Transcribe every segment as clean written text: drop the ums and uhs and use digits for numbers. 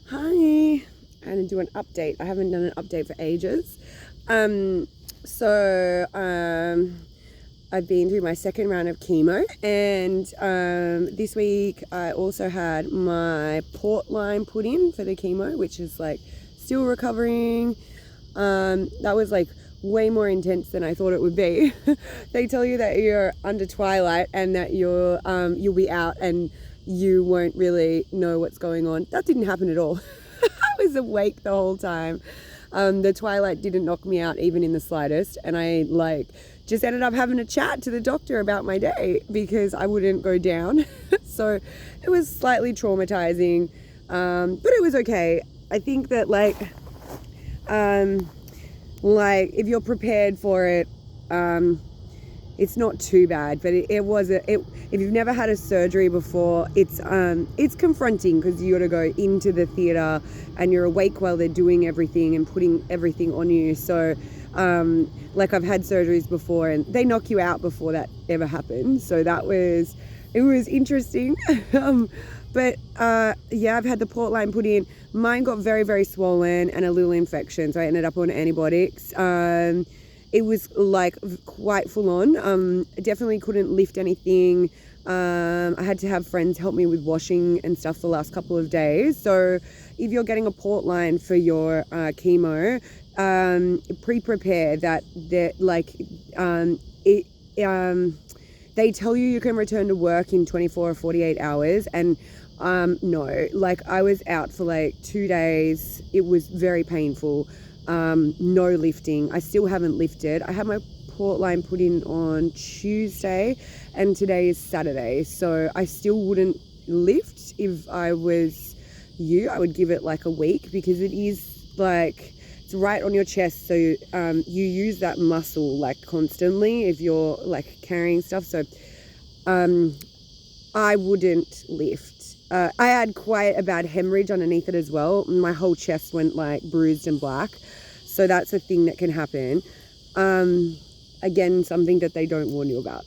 Hi, I'm going to do an update. I haven't done an update for ages. I've been through my second round of chemo, and this week I also had my port line put in for the chemo, which is like still recovering. That was like way more intense than I thought it would be. They tell you that you're under twilight and that you'll be out and you won't really know what's going on. That didn't happen at all. I was awake the whole time. The twilight didn't knock me out even in the slightest, and I just ended up having a chat to the doctor about my day because I wouldn't go down. So it was slightly traumatizing, but it was okay. I think that if you're prepared for it, it's not too bad. But if you've never had a surgery before, it's confronting because you got to go into the theater and you're awake while they're doing everything and putting everything on you. So I've had surgeries before and they knock you out before that ever happened. So it was interesting. But I've had the port line put in. Mine got very, very swollen and a little infection, so I ended up on antibiotics. It was quite full on. Definitely couldn't lift anything. I had to have friends help me with washing and stuff the last couple of days. So if you're getting a port line for your chemo, pre-prepare that they tell you can return to work in 24 or 48 hours, and no, I was out for 2 days. It was very painful. No lifting. I still haven't lifted. I had my port line put in on Tuesday and today is Saturday, so I still wouldn't lift. If I was you, I would give it a week because it is it's right on your chest, so you use that muscle constantly if you're carrying stuff. So I wouldn't lift. I had quite a bad hemorrhage underneath it as well. My whole chest went bruised and black. So that's a thing that can happen. Again, something that they don't warn you about.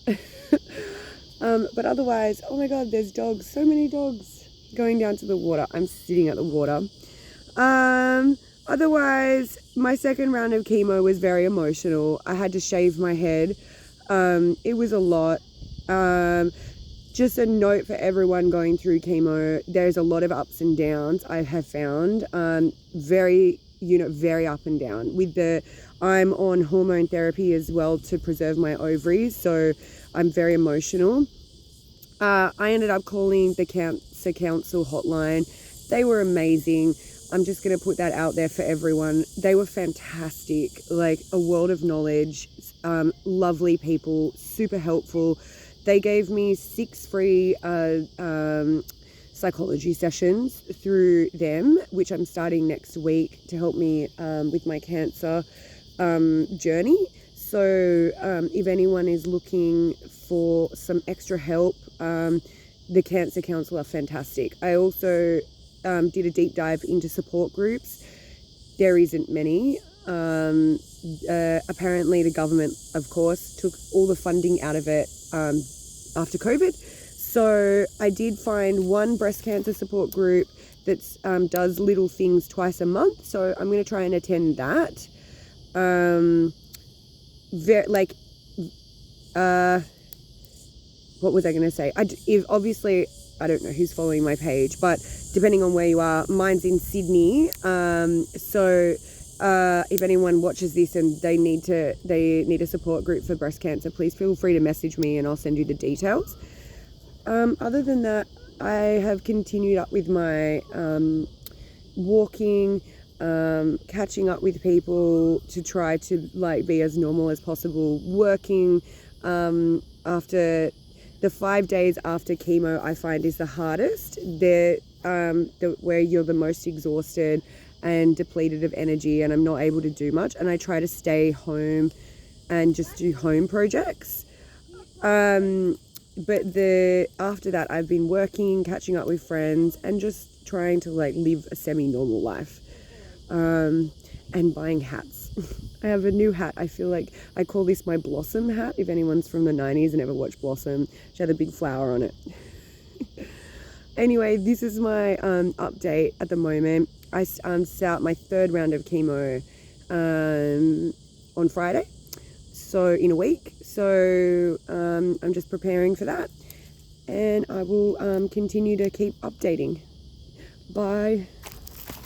But otherwise, oh my God, there's dogs. So many dogs going down to the water. I'm sitting at the water. Otherwise, my second round of chemo was very emotional. I had to shave my head. It was a lot. Just a note for everyone going through chemo, there's a lot of ups and downs I have found, very up and down. I'm on hormone therapy as well to preserve my ovaries, so I'm very emotional. I ended up calling the Cancer Council hotline. They were amazing. I'm just going to put that out there for everyone. They were fantastic, a world of knowledge, lovely people, super helpful. They gave me 6 free psychology sessions through them, which I'm starting next week to help me with my cancer journey. So if anyone is looking for some extra help, the Cancer Council are fantastic. I also did a deep dive into support groups. There isn't many. Apparently the government, of course, took all the funding out of it after COVID. So I did find one breast cancer support group that does little things twice a month. So I'm going to try and attend that. What was I going to say? Obviously, I don't know who's following my page, but depending on where you are, mine's in Sydney. If anyone watches this and they need a support group for breast cancer, please feel free to message me and I'll send you the details. Other than that, I have continued up with my walking, catching up with people to try to be as normal as possible. Working after the 5 days after chemo, I find is the hardest. Where you're the most exhausted and depleted of energy, and I'm not able to do much, and I try to stay home and just do home projects. But after that, I've been working, catching up with friends, and just trying to live a semi-normal life, and buying hats. I have a new hat. I feel I call this my Blossom hat. If anyone's from the 90s and ever watched Blossom, she had a big flower on it. Anyway, this is my update at the moment. I start my 3rd round of chemo on Friday, so in a week. So I'm just preparing for that, and I will continue to keep updating. Bye.